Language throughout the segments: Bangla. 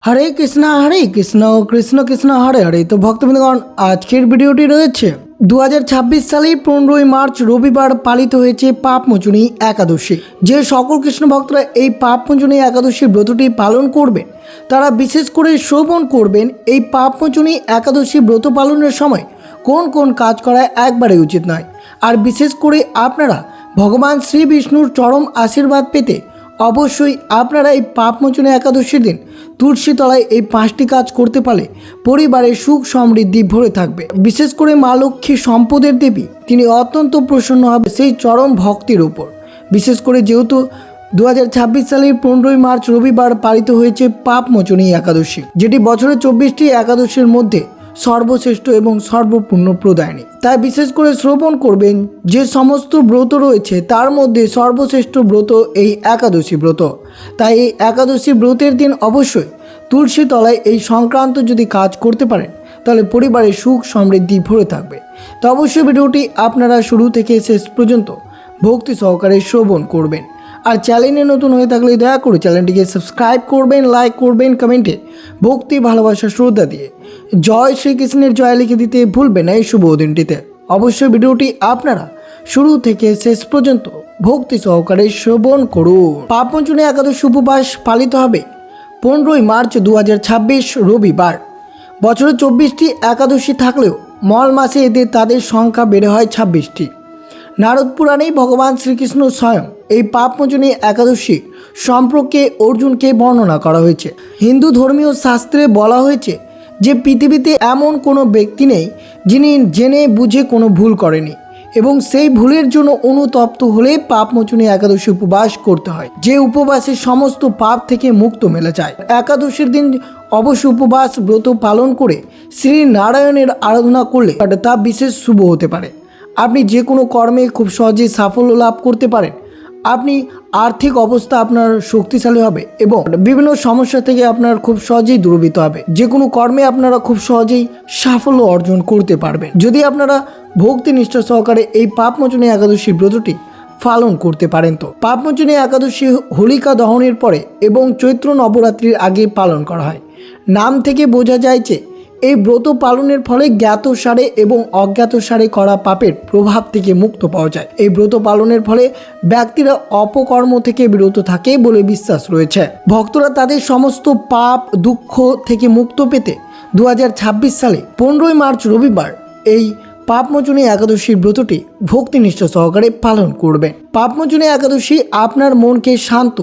হরে কৃষ্ণ কৃষ্ণ কৃষ্ণ হরে হরে। তো ভক্তবৃন্দগণ, আজকের ভিডিওটি রয়েছে 2026 সালের 15ই মার্চ রবিবার পালিত হয়েছে পাপমোচনী একাদশী। যে সকল কৃষ্ণ ভক্তরা এই পাপমোচনী একাদশী ব্রতটি পালন করবেন তারা বিশেষ করে শ্রবণ করবেন এই পাপমোচনী একাদশী ব্রত পালনের সময় কোন কোন কাজ করা একবারে উচিত নয়। আর বিশেষ করে আপনারা ভগবান শ্রী বিষ্ণুর চরম আশীর্বাদ পেতে অবশ্যই আপনারা এই পাপমোচনী একাদশীর দিন তুলসী তলায় এই 5টি কাজ করতে পারলে পরিবারের সুখ সমৃদ্ধি ভরে থাকবে। বিশেষ করে মা লক্ষ্মী সম্পদের দেবী, তিনি অত্যন্ত প্রসন্ন হবে সেই চরম ভক্তির উপর। বিশেষ করে যেহেতু 2026 সালের 15ই মার্চ রবিবার পালিত হয়েছে পাপমোচনী একাদশী, যেটি বছরের 24টি একাদশীর মধ্যে সর্বশ্রেষ্ঠ এবং সর্বপূর্ণ প্রদায়নী। তাই বিশেষ করে শ্রবণ করবেন যে সমস্ত ব্রত রয়েছে তার মধ্যে সর্বশ্রেষ্ঠ ব্রত এই একাদশী ব্রত। তাই এই একাদশী ব্রতের দিন অবশ্যই তুলসী তলায় এই সংক্রান্ত যদি কাজ করতে পারেন তাহলে পরিবারের সুখ সমৃদ্ধি ভরে থাকবে। তো অবশ্যই ভিডিওটি আপনারা শুরু থেকে শেষ পর্যন্ত ভক্তি সহকারে শ্রবণ করবেন। আর চ্যানেলে নতুন হয়ে থাকলে দয়া করে চ্যানেলটিকে সাবস্ক্রাইব করবেন, লাইক করবেন, কমেন্টে ভক্তি ভালোবাসা শ্রদ্ধা দিয়ে জয় শ্রীকৃষ্ণের জয় লিখে দিতে ভুলবেন না। এই শুভ দিনটিতে অবশ্যই ভিডিওটি আপনারা শুরু থেকে শেষ পর্যন্ত ভক্তি সহকারে শ্রবণ করুন। পাপমোচনী একাদশী উপবাস পালিত হবে 15ই মার্চ 2026 রবিবার। বছরে 24টি একাদশী থাকলেও মল মাসে এদের তাদের সংখ্যা বেড়ে হয় 26টি। নারদ পুরাণেই ভগবান শ্রীকৃষ্ণ স্বয়ং এই পাপমোচনী একাদশী সম্পর্কে অর্জুনকে বর্ণনা করা হয়েছে। হিন্দু ধর্মীয় শাস্ত্রে বলা হয়েছে যে পৃথিবীতে এমন কোনো ব্যক্তি নেই যিনি জেনে বুঝে কোনো ভুল করেনি এবং সেই ভুলের জন্য অনুতপ্ত হলে পাপমোচনী একাদশী উপবাস করতে হয়, যে উপবাসে সমস্ত পাপ থেকে মুক্ত মেলে যায়। একাদশীর দিন অবশ্য উপবাস ব্রত পালন করে শ্রী নারায়ণের আরাধনা করলে তা বিশেষ শুভ হতে পারে। আপনি যে কোনো কর্মে খুব সহজেই সাফল্য লাভ করতে পারেন। আপনি আর্থিক অবস্থা আপনার শক্তিশালী হবে এবং বিভিন্ন সমস্যা থেকে আপনার খুব সহজেই দূরীভূত হবে। যে কোনো কর্মে আপনারা খুব সহজেই সাফল্য অর্জন করতে পারবেন যদি আপনারা ভক্তি নিষ্ঠা সহকারে এই পাপমোচনী একাদশী ব্রতটি পালন করতে পারেন। তো পাপমোচনী একাদশী হোলিকা দহনের পরে এবং চৈত্র নবরাত্রির আগে পালন করা হয়। নাম থেকে বোঝা যায় যে এই ব্রত পালনের ফলে জ্ঞাতসারে এবং অজ্ঞাতসারে করা পাপের প্রভাব থেকে মুক্ত পাওয়া যায়। এই ব্রত পালনের ফলে ব্যক্তিরা অপকর্ম থেকে বিরত থাকে বলে বিশ্বাস রয়েছে। ভক্তরা তাদের সমস্ত পাপ দুঃখ থেকে মুক্ত পেতে 2026 সালে 15ই মার্চ রবিবার এই পাপমোচনী একাদশীর ব্রতটি ভক্তিনিষ্ঠ সহকারে পালন করবেন। পাপমোচনী একাদশী আপনার মনকে শান্ত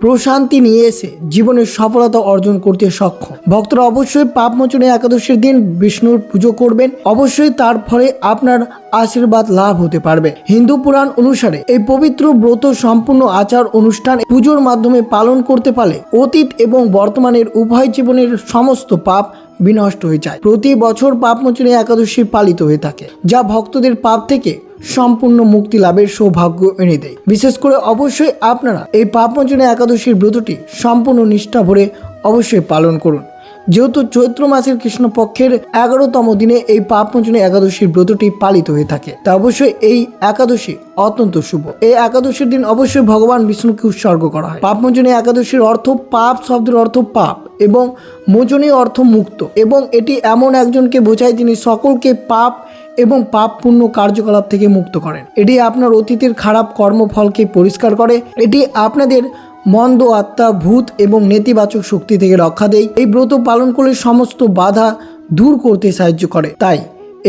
প্রশান্তি নিয়ে এসে জীবনের সফলতা অর্জন করতে সক্ষম। ভক্তরা অবশ্যই পাপমোচনী একাদশীর দিন বিষ্ণুর পুজো করবেন, অবশ্যই তার ফলে আপনার আশীর্বাদ লাভ হতে পারবে। হিন্দু পুরাণ অনুসারে এই পবিত্র ব্রত সম্পূর্ণ আচার অনুষ্ঠান পুজোর মাধ্যমে পালন করতে পারলে অতীত এবং বর্তমানের উভয় জীবনের সমস্ত পাপ বিনষ্ট হয়ে যায়। প্রতি বছর পাপমোচনী একাদশী পালিত হয়ে থাকে, যা ভক্তদের পাপ থেকে সম্পূর্ণ মুক্তি লাভের সৌভাগ্য এনে দেয়। বিশেষ করে অবশ্যই আপনারা এই পাপমোচনী একাদশীর ব্রতটি সম্পূর্ণ নিষ্ঠা ভরে অবশ্যই পালন করুন। যেহেতু চৈত্র মাসের কৃষ্ণপক্ষের 11তম দিনে এই পাপমোচনী একাদশীর ব্রতটি পালিত হয়ে থাকে, তা অবশ্যই এই একাদশী অত্যন্ত শুভ। এই একাদশীর দিন অবশ্যই ভগবান বিষ্ণুকে উৎসর্গ করা হয়। পাপমোচনী একাদশীর অর্থ পাপ শব্দের অর্থ পাপ এবং মোচনী অর্থ মুক্ত, এবং এটি এমন একজনকে বোঝায় যিনি সকলকে পাপ এবং পাপ পূর্ণ কার্যকলাপ থেকে মুক্ত করেন। এটি আপনার অতীতের খারাপ কর্মফলকে পরিষ্কার করে। এটি আপনাদের মন্দ আত্মা, ভূত এবং নেতিবাচক শক্তি থেকে রক্ষা দেয়। এই ব্রত পালন করলে সমস্ত বাধা দূর করতে সাহায্য করে। তাই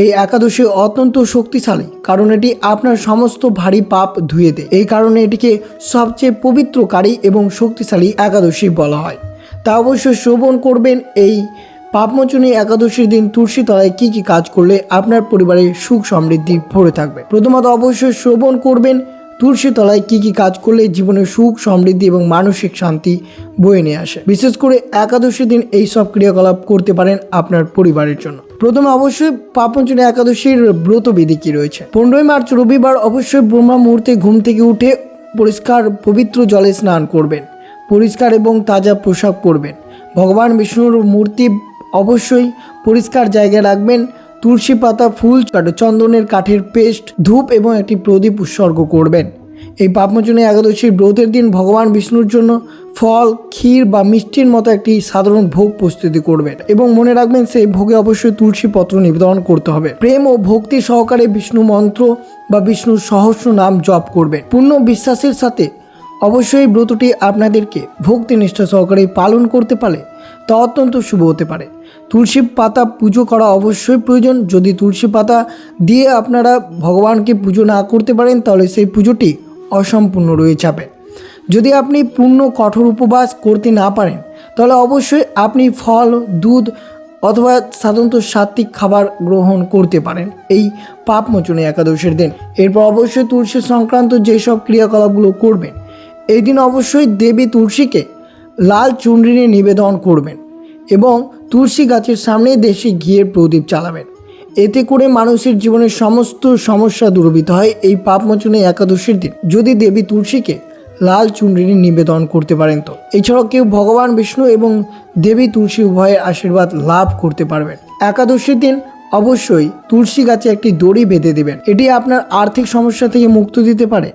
এই একাদশী অত্যন্ত শক্তিশালী, কারণ এটি আপনার সমস্ত ভারী পাপ ধুয়ে দেয়। এই কারণে এটিকে সবচেয়ে পবিত্রকারী এবং শক্তিশালী একাদশী বলা হয়। তা অবশ্যই শ্রবণ করবেন। এই পাপমোচনী একাদশীর দিন তুলসী তলায় কি কি কাজ করলে আপনার পরিবারের সুখ সমৃদ্ধি ভরে থাকবে। প্রথমত অবশ্যই শ্রবণ করবেন তুলসী তলায় কি কি কাজ করলে জীবনের সুখ সমৃদ্ধি এবং মানসিক শান্তি বয়ে নিয়ে আসে। বিশেষ করে একাদশীর দিন এই সব ক্রিয়াকলাপ করতে পারেন আপনার পরিবারের জন্য। প্রথমে অবশ্যই পাপমোচনী একাদশীর ব্রতবিধি কি রয়েছে। 15ই মার্চ রবিবার অবশ্যই ব্রহ্মা মুহূর্তে ঘুম থেকে উঠে পরিষ্কার পবিত্র জলে স্নান করবেন, পরিষ্কার এবং তাজা পোশাক পরবেন। ভগবান বিষ্ণুর মূর্তি অবশ্যই পরিষ্কার জায়গায় রাখবেন। তুলসী পাতা, ফুল, চন্দনের কাঠের পেস্ট, ধূপ এবং একটি প্রদীপ উৎসর্গ করবেন। এই পাপমোচনী একাদশীর ব্রতের দিন ভগবান বিষ্ণুর জন্য ফল, ক্ষীর বা মিষ্টির মতো একটি সাধারণ ভোগ প্রস্তুতি করবেন এবং মনে রাখবেন সেই ভোগে অবশ্যই তুলসী পত্র নিবেদন করতে হবে। প্রেম ও ভক্তি সহকারে বিষ্ণু মন্ত্র বা বিষ্ণুর সহস্র নাম জপ করবেন। পূর্ণ বিশ্বাসের সাথে অবশ্যই ব্রতটি আপনাদেরকে ভক্তি নিষ্ঠা সহকারে পালন করতে পারলে তা অত্যন্ত শুভ হতে পারে। তুলসী পাতা পুজো করা অবশ্যই প্রয়োজন। যদি তুলসী পাতা দিয়ে আপনারা ভগবানকে পুজো না করতে পারেন তাহলে সেই পুজোটি অসম্পূর্ণ রয়ে যাবে। যদি আপনি পূর্ণ কঠোর উপবাস করতে না পারেন তাহলে অবশ্যই আপনি ফল, দুধ অথবা সাধারণত সাত্বিক খাবার গ্রহণ করতে পারেন এই পাপমোচনী একাদশীর দিন। এরপর অবশ্যই তুলসী সংক্রান্ত যেসব ক্রিয়াকলাপগুলো করবেন, এই দিন অবশ্যই দেবী তুলসীকে লাল চুনরি নিবেদন করবেন এবং তুলসী গাছের সামনে দেশি ঘিয়ের প্রদীপ জ্বালাবেন। এতে করে মানুষের জীবনের সমস্ত সমস্যা দূরীভূত হয় এই পাপমোচনী একাদশীর দিন যদি দেবী তুলসীকে লাল চুনরি নিবেদন করতে পারেন। তো এছাড়াও কেউ ভগবান বিষ্ণু এবং দেবী তুলসী উভয়ের আশীর্বাদ লাভ করতে পারবেন। একাদশীর দিন অবশ্যই তুলসী গাছে একটি দড়ি বেঁধে দেবেন, এটি আপনার আর্থিক সমস্যা থেকে মুক্তি দিতে পারে।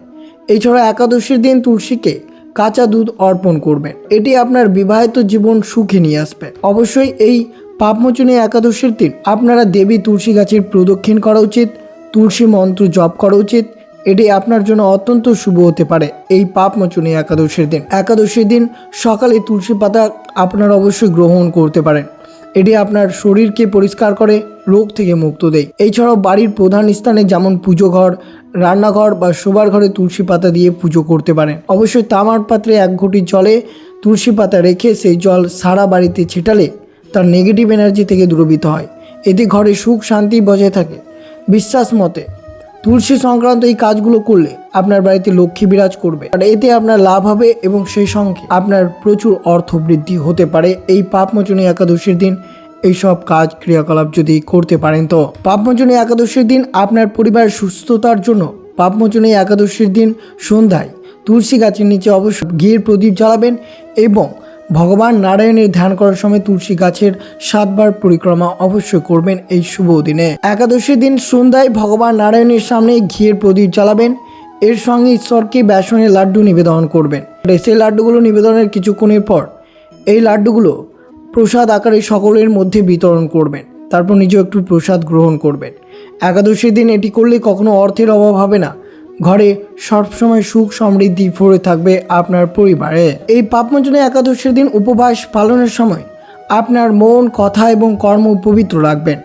এছাড়া একাদশীর দিন তুলসীকে কাঁচা দুধ অর্পণ করবেন, এটি আপনার বিবাহিত জীবন সুখে নিয়ে আসবে। অবশ্যই এই পাপমোচনী একাদশীর দিন আপনারা দেবী তুলসী গাছের প্রদক্ষিণ করা উচিত, তুলসী মন্ত্র জপ করা উচিত, এটি আপনার জন্য অত্যন্ত শুভ হতে পারে এই পাপমোচনী একাদশীর দিন। একাদশীর দিন সকালে তুলসী পাতা আপনারা অবশ্যই গ্রহণ করতে পারেন, এটি আপনার শরীরকে পরিষ্কার করে, রোগ থেকে মুক্ত দেয়। এছাড়াও বাড়ির প্রধান স্থানে যেমন পুজো ঘর, রান্নাঘর বা শোবার ঘরে তুলসী পাতা দিয়ে পুজো করতে পারেন। অবশ্যই তামার পাত্রে 1 ঘটি জলে তুলসী পাতা রেখে সেই জল সারা বাড়িতে ছিটালে তার নেগেটিভ এনার্জি থেকে দূরীভূত হয়, এতে ঘরে সুখ শান্তি বজায় থাকে। বিশ্বাস মতে তুলসী সংক্রান্ত এই কাজগুলো করলে আপনার বাড়িতে লক্ষ্মী বিরাজ করবে আর এতে আপনার লাভ হবে এবং সেই সঙ্গে আপনার প্রচুর অর্থ বৃদ্ধি হতে পারে এই পাপমোচনী একাদশীর দিন এইসব কাজ ক্রিয়াকলাপ যদি করতে পারেন। তো পাপমোচনী একাদশীর দিন আপনার পরিবারের সুস্থতার জন্য পাপমোচনী একাদশীর দিন সন্ধ্যায় তুলসী গাছের নিচে অবশ্যই ঘিয়ের প্রদীপ জ্বালাবেন এবং ভগবান নারায়ণের ধ্যান করার সময় তুলসী গাছের 7 বার পরিক্রমা অবশ্যই করবেন এই শুভ দিনে। একাদশীর দিন সন্ধ্যায় ভগবান নারায়ণের সামনে ঘিয়ের প্রদীপ জ্বালাবেন, এর সঙ্গে ঈশ্বরকে বেসনের লাড্ডু নিবেদন করবেন। সেই লাড্ডুগুলো নিবেদনের কিছুক্ষণের পর এই লাড্ডুগুলো প্রসাদ আকারে সকলের মধ্যে বিতরণ করবেন, তারপর নিজেও একটু প্রসাদ গ্রহণ করবেন। একাদশীর দিন এটি করলে কখনো অর্থের অভাব হবে না, ঘরে সবসময় সুখ সমৃদ্ধি ভরে থাকবে আপনার পরিবারে। এই পাপমোচনী একাদশীর দিন উপবাস পালনের সময় আপনার মন, কথা এবং কর্ম পবিত্র রাখবেন।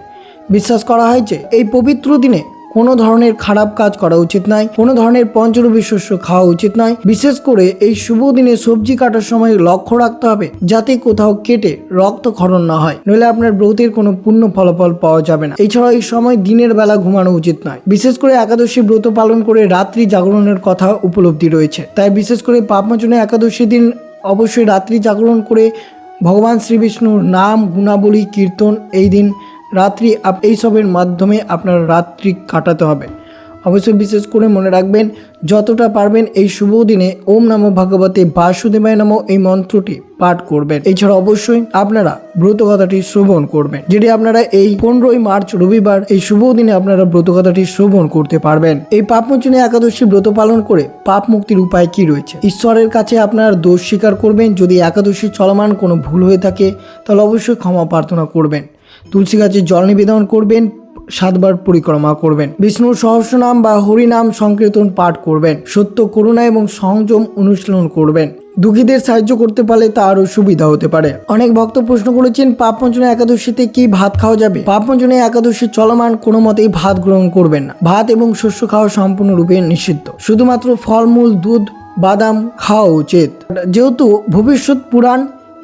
বিশ্বাস করা হয় যে এই পবিত্র দিনে কোনো ধরনের খারাপ কাজ করা উচিত নয়, কোনো ধরনের পঞ্চরবি শস্য খাওয়া উচিত নয়। বিশেষ করে এই শুভ দিনে সবজি কাটার সময় লক্ষ্য রাখতে হবে যাতে কোথাও কেটে রক্তক্ষরণ না হয়, নইলে আপনার ব্রতের কোনো পূর্ণ ফলাফল পাওয়া যাবে না। এছাড়াও এই সময় দিনের বেলা ঘুমানো উচিত নয়। বিশেষ করে একাদশী ব্রত পালন করে রাত্রি জাগরণের কথা উপলব্ধি রয়েছে, তাই বিশেষ করে পাপমোচনী একাদশী দিন অবশ্যই রাত্রি জাগরণ করে ভগবান শ্রীবিষ্ণুর নাম, গুণাবলী, কীর্তন এই দিন রাত্রি এইসবের মাধ্যমে আপনার রাত্রি কাটাতে হবে। অবশ্যই বিশেষ করে মনে রাখবেন যতটা পারবেন এই শুভ দিনে ওম নমো ভগবতে বাসুদেবায় নমঃ এই মন্ত্রটি পাঠ করবেন। এছাড়া অবশ্যই আপনারা ব্রতকথাটি শ্রবণ করবেন, যেটি আপনারা এই 15ই মার্চ রবিবার এই শুভ দিনে আপনারা ব্রতকথাটি শ্রবণ করতে পারবেন। এই পাপমোচনী একাদশী ব্রত পালন করে পাপ মুক্তির উপায় কি রয়েছে? ঈশ্বরের কাছে আপনার দোষ স্বীকার করবেন, যদি একাদশী চলমান কোনো ভুল হয়ে থাকে তাহলে অবশ্যই ক্ষমা প্রার্থনা করবেন। তুলসী গাছে জল নিবেদন করবেন, 7 বার পরিক্রমা করবেন, বিষ্ণুর সহস্রনাম বা হরিনাম সংকীর্তন পাঠ করবেন, সত্য, করুণা এবং সংযম অনুশীলন করবেন। দুঃখীদের সাহায্য করতে পারলে তা আরও সুবিধা হতে পারে। অনেক ভক্ত প্রশ্ন করেছেন পাপমোচনী একাদশীতে কি ভাত খাওয়া যাবে? পাপমোচনী একাদশী চলমান কোনো মতেই ভাত গ্রহণ করবেন না। ভাত এবং শস্য খাওয়া সম্পূর্ণরূপে নিষিদ্ধ, শুধুমাত্র ফলমূল, দুধ, বাদাম খাওয়া উচিত। যেহেতু ভবিষ্যৎ পুরাণ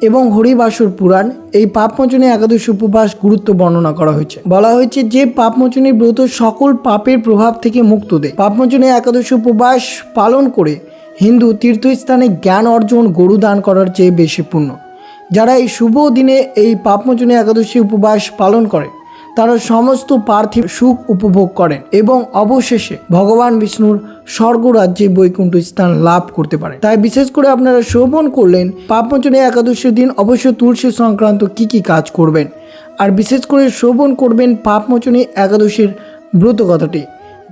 এবং হরিবাসর পুরাণ এই পাপমোচনী একাদশী উপবাস গুরুত্ব বর্ণনা করা হয়েছে। বলা হয়েছে যে পাপমোচনী ব্রত সকল পাপের প্রভাব থেকে মুক্ত দেয়। পাপমোচনী একাদশী উপবাস পালন করে হিন্দু তীর্থস্থানে জ্ঞান অর্জন, গরু দান করার চেয়ে বেশি পুণ্য। যারা এই শুভ দিনে এই পাপমোচনী একাদশী উপবাস পালন করে তারা সমস্ত পার্থিব সুখ উপভোগ করেন এবং অবশেষে ভগবান বিষ্ণুর স্বর্গরাজ্যে বৈকুণ্ঠ স্থান লাভ করতে পারেন। তাই বিশেষ করে আপনারা শ্রবণ করলেন পাপমোচনী একাদশীর দিন অবশ্যই তুলসী সংক্রান্ত কি কাজ করবেন, আর বিশেষ করে শ্রবণ করবেন পাপমোচনী একাদশীর ব্রত কথাটি,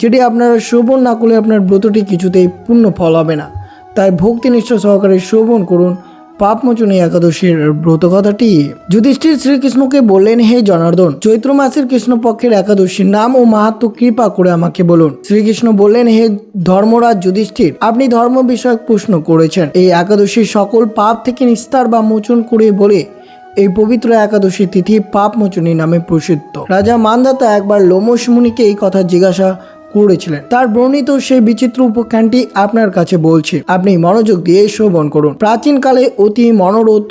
যেটি আপনারা শ্রবণ না করলে আপনার ব্রতটি কিছুতেই পূর্ণ ফল হবে না। তাই ভক্তিনিষ্ঠ সহকারে শ্রবণ করুন পাপমোচনী একাদশীর ব্রত কথাটি। যুধিষ্ঠির শ্রীকৃষ্ণকে বললেন, হে জনার্দন, চৈত্র মাসের কৃষ্ণপক্ষের একাদশীর নাম ও মাহাত্ম্য কৃপা করে আমাকে বলুন। শ্রীকৃষ্ণ বললেন, হে ধর্মরাজ যুধিষ্ঠির, আপনি ধর্ম বিষয়ক প্রশ্ন করেছেন। এই একাদশীর সকল পাপ থেকে নিস্তার বা মোচন করে বলে এই পবিত্র একাদশী তিথি পাপমোচনী নামে প্রসিদ্ধ। রাজা মান্ধাতা একবার লোমশ মুনিকে এই কথা জিজ্ঞাসা করেছিলেন। তার বর্ণিত সেই বিচিত্র উপাখ্যানটি আপনার কাছে বলছি, আপনি মনোযোগ দিয়ে শ্রবণ করুন। প্রাচীনকালে অতি মনোরথ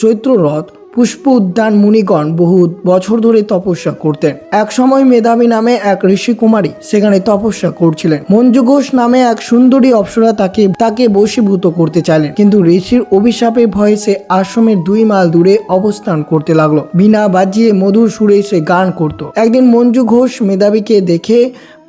চৈত্ররথ পুষ্প উদ্যান মুনিগণ বহু বছর ধরে তপস্যা করতেন। এক সময় মেধাবী নামে এক ঋষি কুমারী সেখানে তপস্যা করছিলেন। মঞ্জু ঘোষ নামে এক সুন্দরী অপ্সরা তাকে বশীভূত করতে চাইলেন, কিন্তু ঋষির অভিশাপে ভয়ে সে আশ্রমের 2 মাইল দূরে অবস্থান করতে লাগলো। বীণা বাজিয়ে মধুর সুরে সে গান করত। একদিন মঞ্জু ঘোষ মেধাবীকে দেখে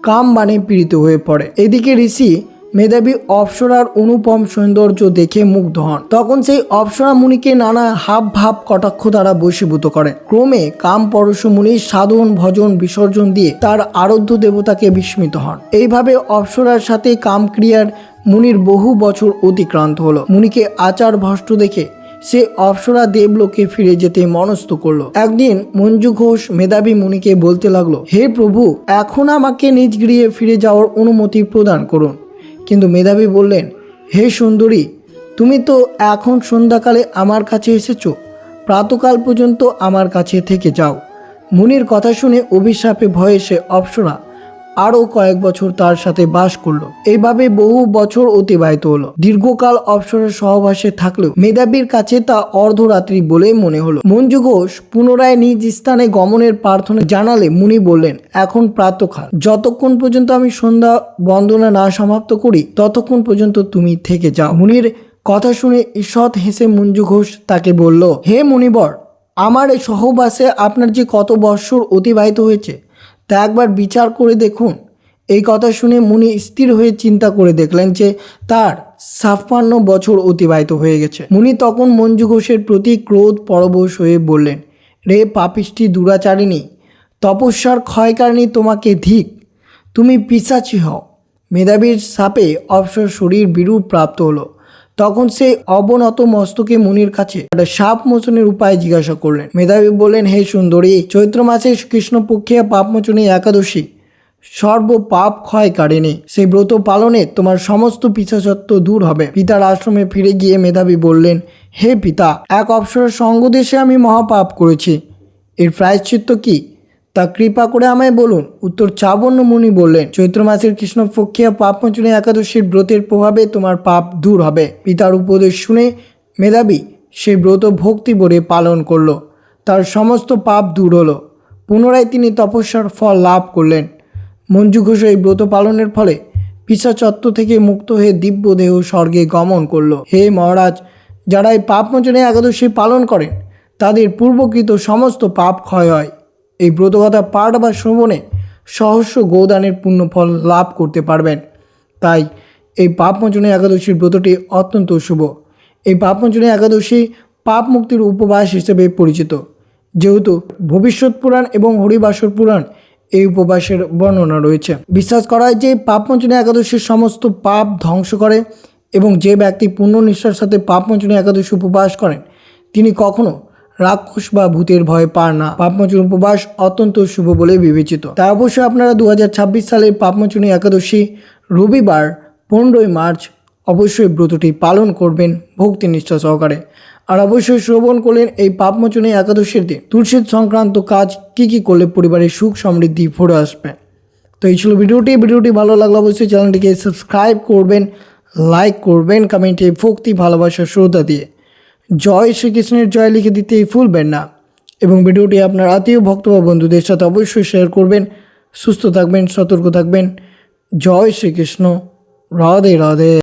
কাম বাণে পীড়িত হয়ে পড়ে। এদিকে ঋষি মেধাবী অপ্সরার অনুপম সৌন্দর্য দেখে মুগ্ধ হন। তখন সেই অপ্সরা মুনিকে নানা হাব ভাব কটাক্ষ দ্বারা বশীভূত করেন। ক্রমে কাম পরশ মুনি সাধন ভজন বিসর্জন দিয়ে তার আরাধ্য দেবতাকে বিস্মিত হন। এইভাবে অপ্সরার সাথে কামক্রিয়ার মুনির বহু বছর অতিক্রান্ত হলো। মুনিকে আচার ভ্রষ্ট দেখে সে অপ্সরা দেবলোকে ফিরে যেতে মনস্থ করলো। একদিন মঞ্জু ঘোষ মেধাবী মুনিকে বলতে লাগলো, হে প্রভু, এখন আমাকে নিজ গৃহে ফিরে যাওয়ার অনুমতি প্রদান করুন। কিন্তু মেধাবী বললেন, হে সুন্দরী, তুমি তো এখন সন্ধ্যাকালে আমার কাছে এসেছো, প্রাতকাল পর্যন্ত আমার কাছে থেকে যাও। মুনির কথা শুনে অভিশাপে ভয়ে সে অপ্সরা আরও কয়েক বছর তার সাথে বাস করলো। এইভাবে বহু বছর অতিবাহিত হলো। দীর্ঘকাল অপ্সরার সহবাসে থাকলেও মেধাবীর কাছে তা অর্ধরাত্রি বলেই মনে হলো। মঞ্জু ঘোষ পুনরায় নিজ স্থানে গমনের প্রার্থনা জানালে মুনি বললেন, এখন প্রাতঃকাল, যতক্ষণ পর্যন্ত আমি সন্ধ্যা বন্দনা না সমাপ্ত করি ততক্ষণ পর্যন্ত তুমি থেকে যাও। মুনির কথা শুনে ঈষৎ হেসে মঞ্জু ঘোষ তাকে বলল, হে মুনিবর, আমার এই সহবাসে আপনার যে কত বৎসর অতিবাহিত হয়েছে তা একবার বিচার করে দেখুন। এই কথা শুনে মুনি স্থির হয়ে চিন্তা করে দেখলেন যে তার 56 বছর অতিবাহিত হয়ে গেছে। মুনি তখন মঞ্জু ঘোষের প্রতি ক্রোধ পরবশ হয়ে বললেন, রে পাপিষ্টি দুরাচারিণী, তপস্যার ক্ষয়কারিণী, তোমাকে ধিক, তুমি পিশাচী হও। মেধাবীর সাপে অপ্সর শরীর বিরূপ প্রাপ্ত হলো। তখন সে অবনত মস্তকে মুনির কাছে একটা সাপ মোচনের উপায় জিজ্ঞাসা করলেন। মেধাবী বললেন, হে সুন্দরী, চৈত্র মাসে কৃষ্ণপক্ষে পাপমোচনী একাদশী সর্ব পাপ ক্ষয়কারিণী। সেই ব্রত পালনে তোমার সমস্ত পিশাচত্ব দূর হবে। পিতার আশ্রমে ফিরে গিয়ে মেধাবী বললেন, হে পিতা, এক অপ্সরের সঙ্গদেশে আমি মহাপাপ করেছি, এর প্রায়শ্চিত্ত কি তা কৃপা করে আমায় বলুন। উত্তর চাবন্য মুনি বললেন, চৈত্র মাসের কৃষ্ণপক্ষিয়া পাপমোচনী একাদশীর ব্রতের প্রভাবে তোমার পাপ দূর হবে। পিতার উপদেশ শুনে মেধাবী সেই ব্রত ভক্তি ভরে পালন করল। তার সমস্ত পাপ দূর হলো। পুনরায় তিনি তপস্যার ফল লাভ করলেন। মঞ্জু ঘোষ এই ব্রত পালনের ফলে পিশাচত্ব থেকে মুক্ত হয়ে দিব্য দেহ স্বর্গে গমন করল। হে মহারাজ, যারা এই পাপমোচনী একাদশী পালন করেন তাদের পূর্বকৃত সমস্ত পাপ ক্ষয় হয়। এই ব্রতকথা পাঠ বা শ্রবণে সহস্র গোদানের পুণ্যফল লাভ করতে পারবেন। তাই এই পাপমোচনী একাদশীর ব্রতটি অত্যন্ত শুভ। এই পাপমোচনী একাদশী পাপ মুক্তির উপবাস হিসেবে পরিচিত, যেহেতু ভবিষ্যৎ পুরাণ এবং হরিবাসর পুরাণ এই উপবাসের বর্ণনা রয়েছে। বিশ্বাস করা হয় যে পাপমোচনী একাদশীর সমস্ত পাপ ধ্বংস করে এবং যে ব্যক্তি পূর্ণ নিষ্ঠার সাথে পাপমোচনী একাদশী উপবাস করেন তিনি কখনো রাক্ষস বা ভূতের ভয় পান না। পাপমোচনী উপবাস অত্যন্ত শুভ বলে বিবেচিত। তাই অবশ্যই আপনারা 2026 সালের পাপমোচনী একাদশী রবিবার 15ই মার্চ অবশ্যই ব্রতটি পালন করবেন ভক্তি নিষ্ঠা সহকারে। আর অবশ্যই শ্রবণ করলেন এই পাপমোচনী একাদশীর দিন তুলসী সংক্রান্ত কাজ কি করলে পরিবারের সুখ সমৃদ্ধি ফিরে আসবে। তো এই ছিল ভিডিওটি ভালো লাগলে অবশ্যই চ্যানেলটিকে সাবস্ক্রাইব করবেন, লাইক করবেন, কমেন্টে ভক্তি ভালোবাসা শ্রদ্ধা দিয়ে জয় শ্রীকৃষ্ণের জয় লিখে দিতে ভুলবেন না এবং ভিডিওটি আপনার আত্মীয় ভক্ত বা বন্ধুদের সাথে অবশ্যই শেয়ার করবেন। সুস্থ থাকবেন, সতর্ক থাকবেন। জয় শ্রীকৃষ্ণ। রাধে রাধে।